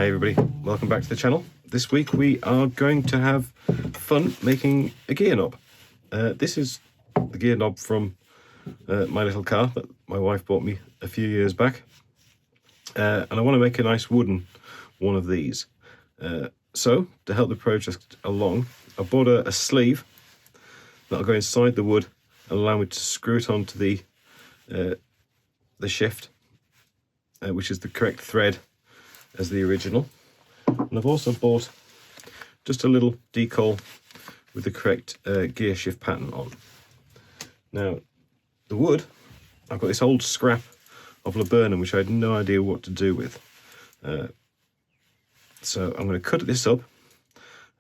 Hey everybody, welcome back to the channel. This week we are going to have fun making a gear knob. This is the gear knob from my little car that my wife bought me a few years back. And I want to make a nice wooden one of these. So to help the project along, I bought a sleeve that'll go inside the wood and allow me to screw it onto the shift, which is the correct thread as the original. And I've also bought just a little decal with the correct gear shift pattern on. Now the wood, I've got this old scrap of laburnum which I had no idea what to do with. So I'm going to cut this up,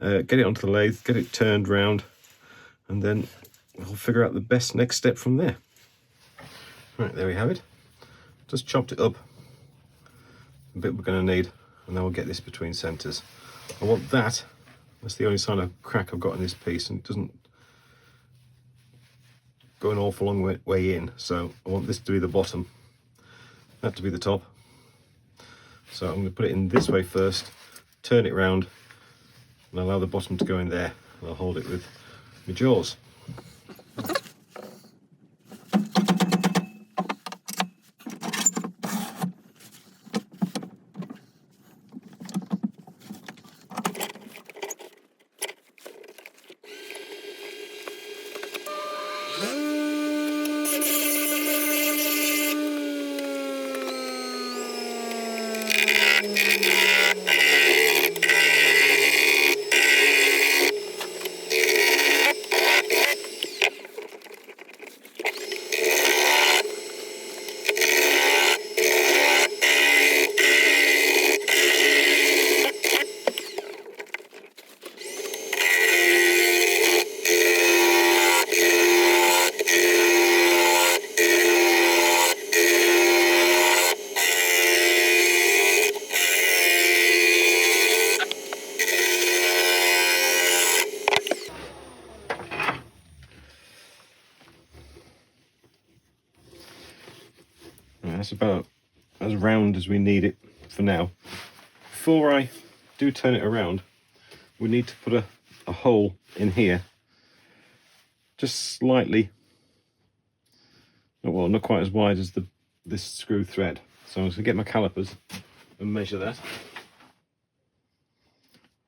get it onto the lathe, get it turned round, and then we'll figure out the best next step from there. Right, there we have it. Just chopped it up a bit we're going to need, and then we'll get this between centres. I want that's the only sign of crack I've got in this piece, and it doesn't go an awful long way in, so I want this to be the bottom, that to be the top. So I'm going to put it in this way first, turn it round, and allow the bottom to go in there, and I'll hold it with my jaws. That's about as round as we need it for now. Before I do turn it around, we need to put a hole in here, just slightly, well, not quite as wide as this screw thread. So I'm just going to get my calipers and measure that.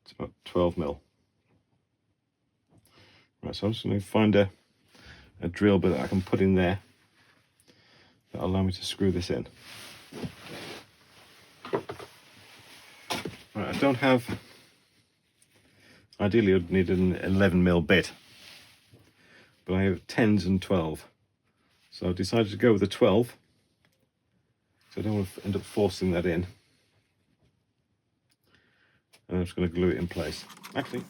It's about 12 mil. Right, so I'm just going to find a drill bit that I can put in there that'll allow me to screw this in. Right, I don't have, ideally I'd need an 11 mil bit, but I have 10s and 12. So I've decided to go with a 12, so I don't want to end up forcing that in. And I'm just going to glue it in place. Actually,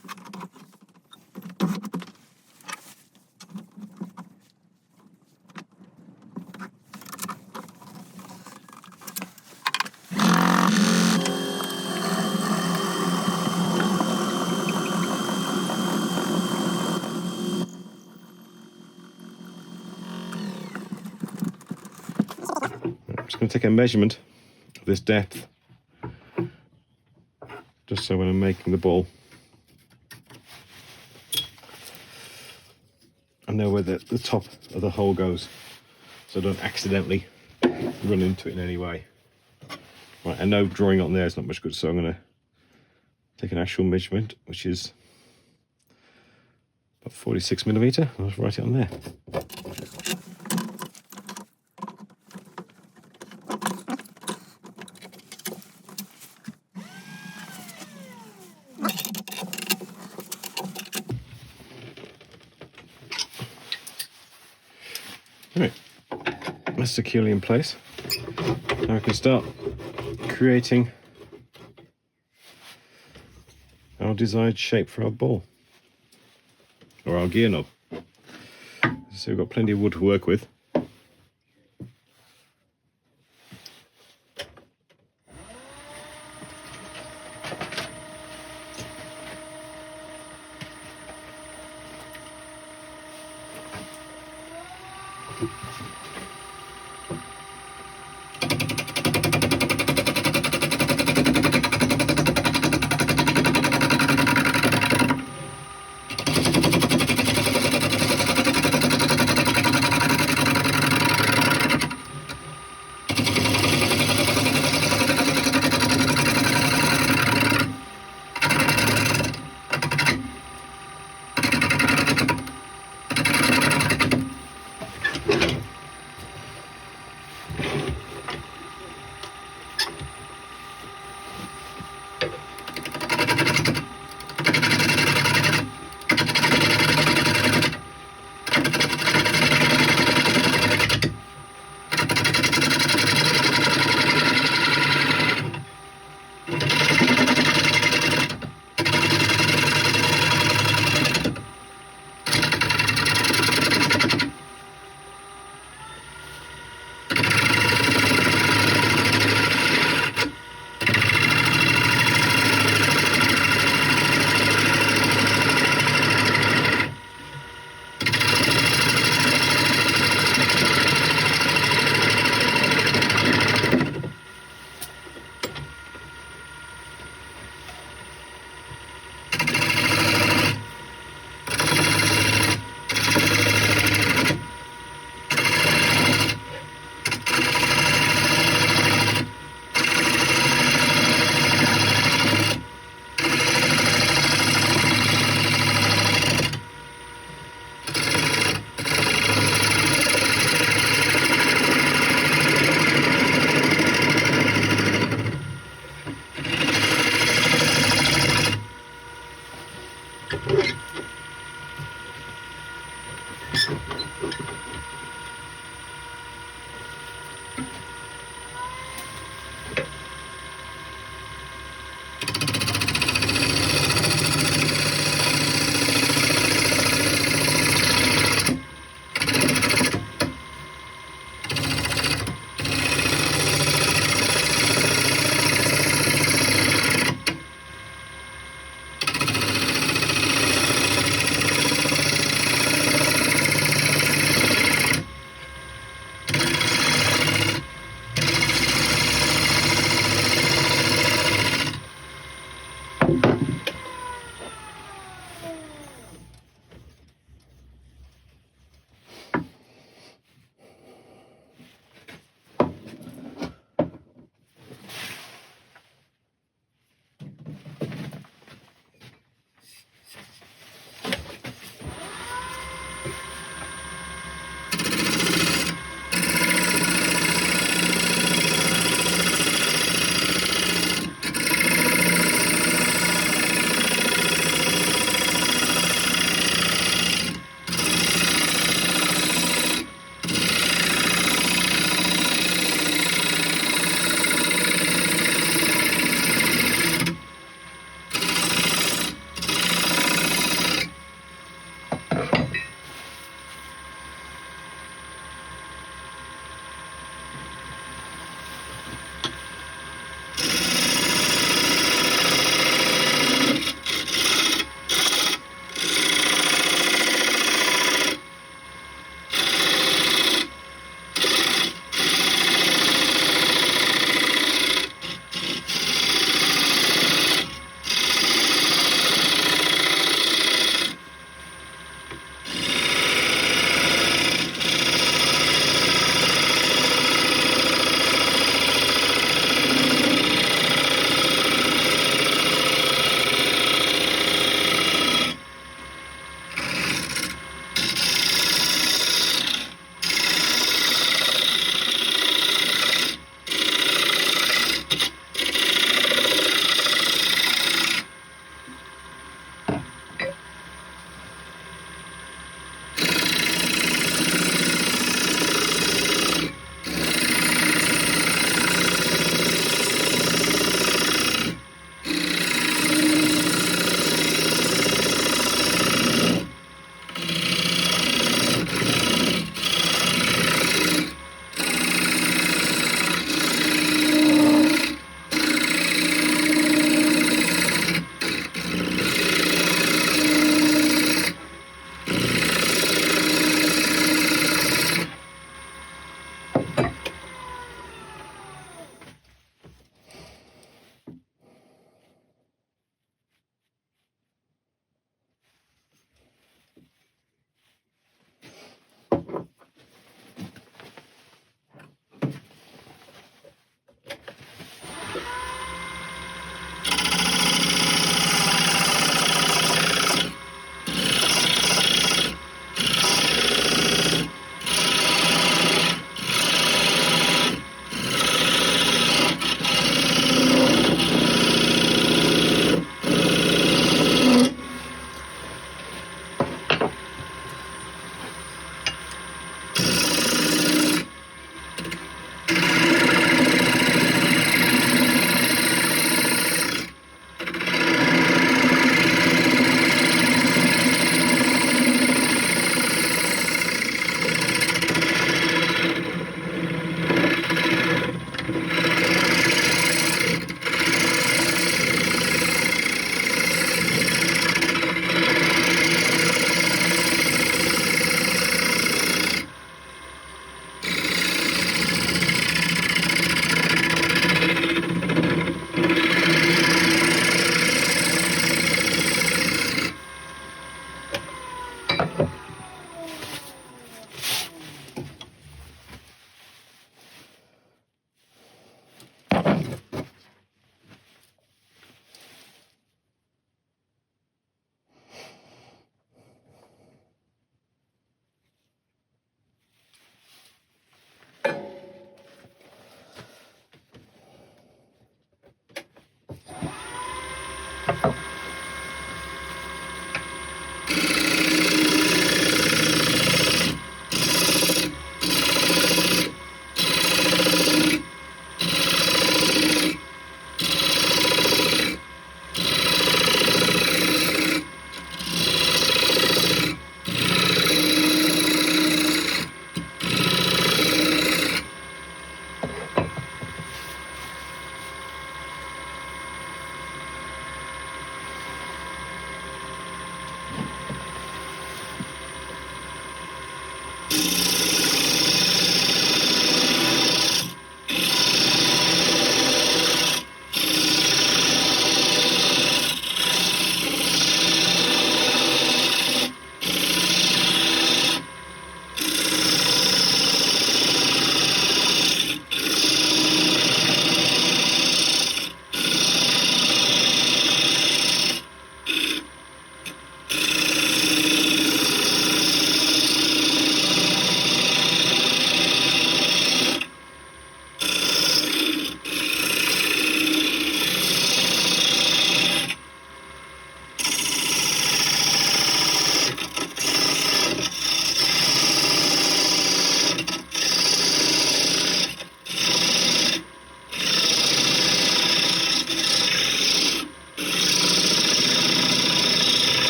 I'm just going to take a measurement of this depth, just so when I'm making the ball, I know where the top of the hole goes, so I don't accidentally run into it in any way. Right, I know drawing on there is not much good, so I'm going to take an actual measurement, which is about 46 millimetre. I'll just write it on there. Right, that's securely in place. Now I can start creating our desired shape for our ball, or our gear knob. So we've got plenty of wood to work with.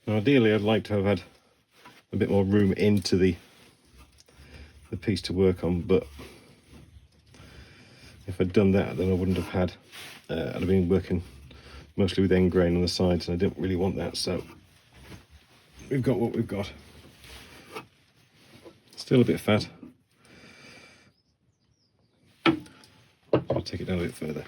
Now ideally I'd like to have had a bit more room into the piece to work on, but if I'd done that then I wouldn't have had, I'd have been working mostly with end grain on the sides and I didn't really want that, so we've got what we've got. Still a bit fat. I'll take it down a bit further.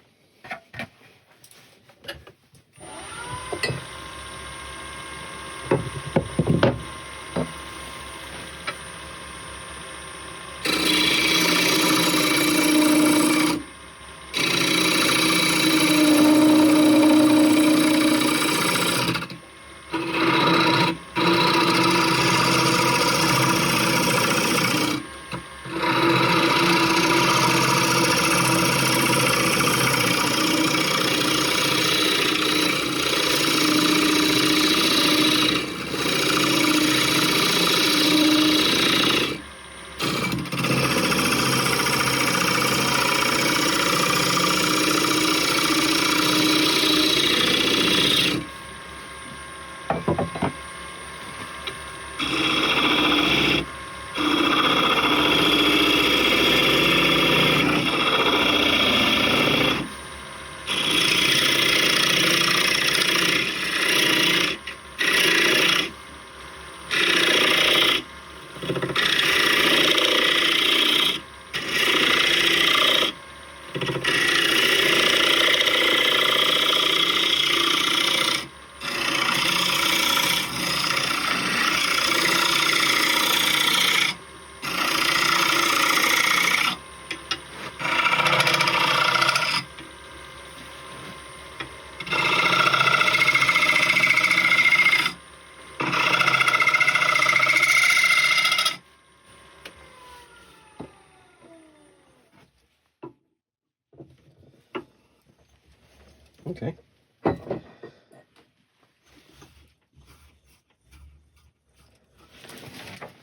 Okay.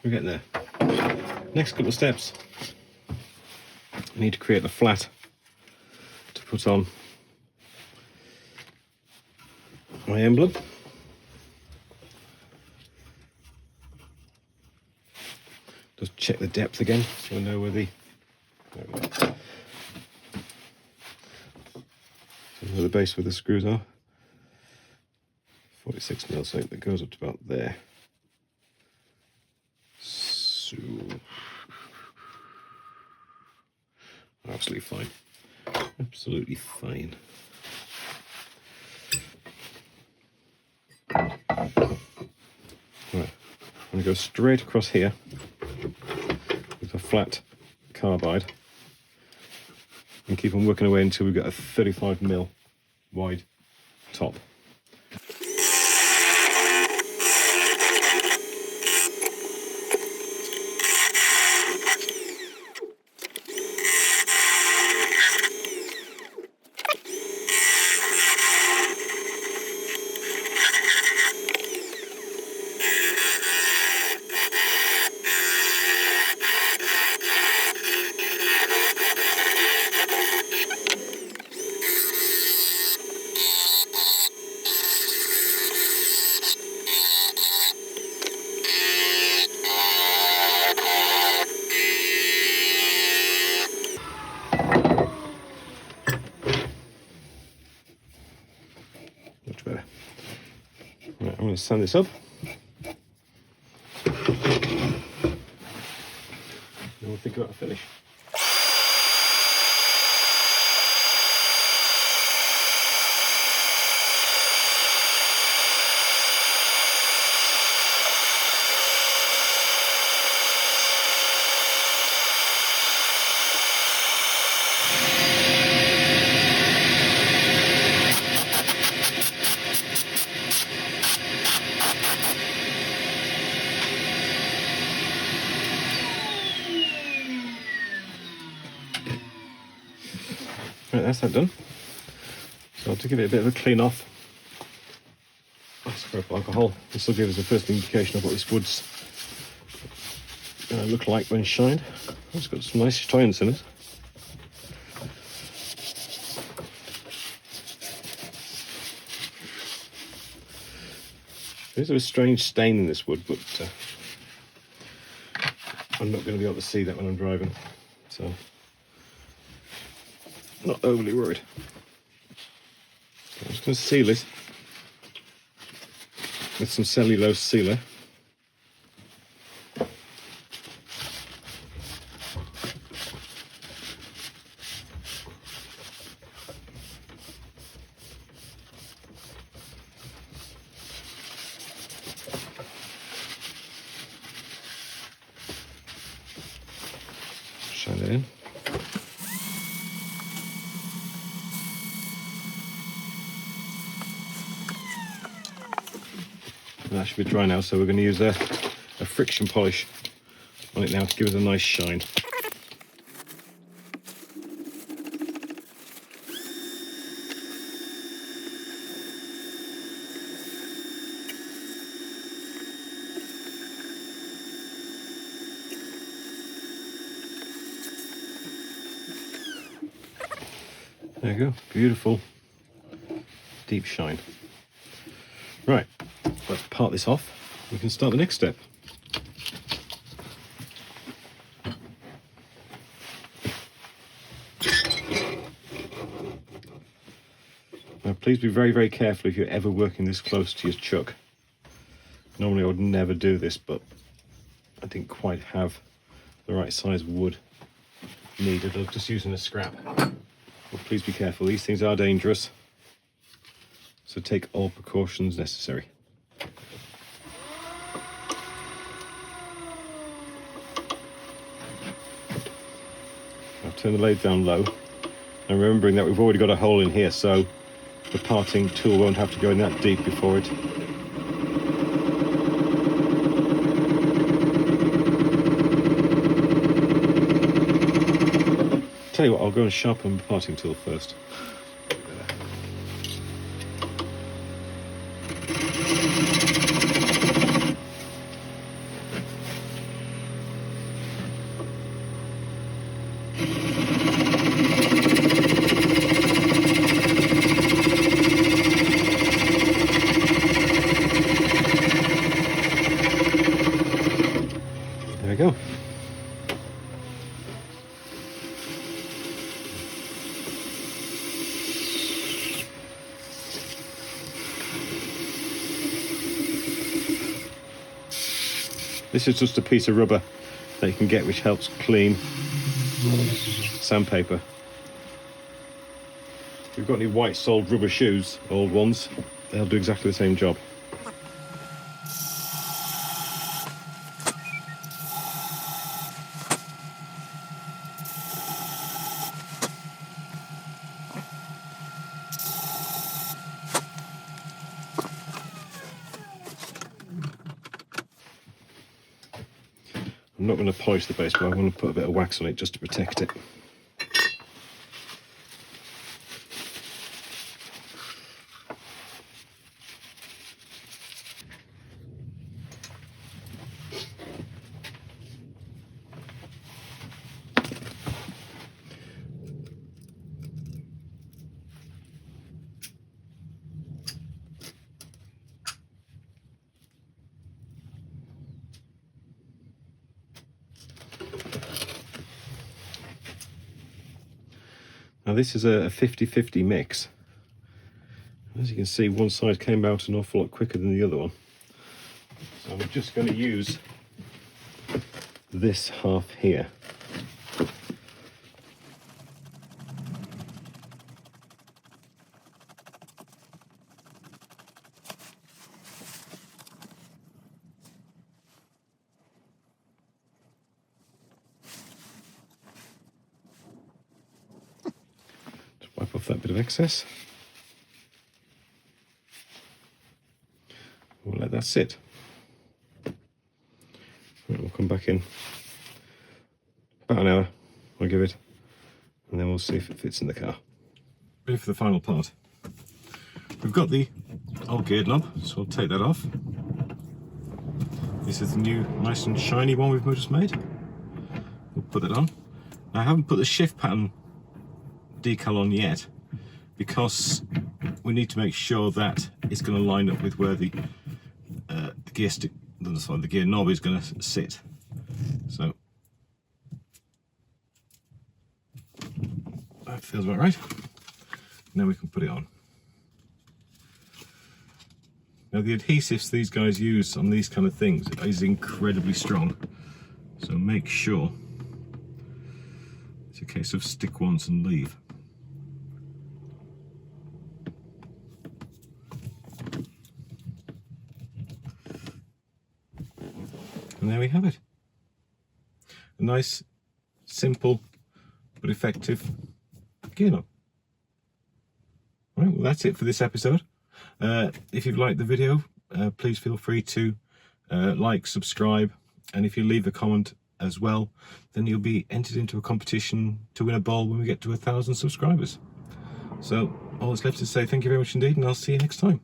We're getting there. Next couple of steps. I need to create a flat to put on my emblem. Just check the depth again so I know where the base where the screws are. 46 mil, so that goes up to about there. So absolutely fine. Absolutely fine. Right, I'm going to go straight across here with a flat carbide and keep on working away until we've got a 35 mil wide top. going to sand this up. Then we'll think about a finish. Right, that's that done. So to give it a bit of a clean off, scrap alcohol. This will give us the first indication of what this wood's going to look like when shined. It's got some nice shines in it. There's a strange stain in this wood, but I'm not going to be able to see that when I'm driving, so not overly worried. I'm just going to seal it with some cellulose sealer. Shine it in. That should be dry now, so we're going to use a friction polish on it now to give it a nice shine. There you go, beautiful deep shine. Right, let's part this off. We can start the next step. Now please be very, very careful if you're ever working this close to your chuck. Normally I would never do this, but I didn't quite have the right size wood needed. I was just using a scrap. But please be careful, these things are dangerous. So take all precautions necessary. I'll turn the lathe down low. And remembering that we've already got a hole in here, so the parting tool won't have to go in that deep before it. Tell you what, I'll go and sharpen the parting tool first. There we go. This is just a piece of rubber that you can get which helps clean sandpaper. If you've got any white soled rubber shoes, old ones, they'll do exactly the same job. I'm not going to polish the base, but I'm going to put a bit of wax on it just to protect it. Now this is a 50-50 mix. As you can see, one side came out an awful lot quicker than the other one. I'm just going to use this half here. Just wipe off that bit of excess. We'll let that sit. Right, we'll come back in about an hour. I'll give it, and then we'll see if it fits in the car. Ready for the final part. We've got the old gear knob, so I'll take that off. This is the new nice and shiny one we've just made. We'll put that on. Now, I haven't put the shift pattern decal on yet because we need to make sure that it's going to line up with where the gear stick, the gear knob is going to sit. So that feels about right. Now we can put it on. Now the adhesives these guys use on these kind of things is incredibly strong, so make sure it's a case of stick once and leave. And there we have it. A nice, simple, but effective gear knob. Right, well that's it for this episode. If you've liked the video, please feel free to like, subscribe, and if you leave a comment as well, then you'll be entered into a competition to win a bowl when we get to 1,000 subscribers. So all that's left to say thank you very much indeed, and I'll see you next time.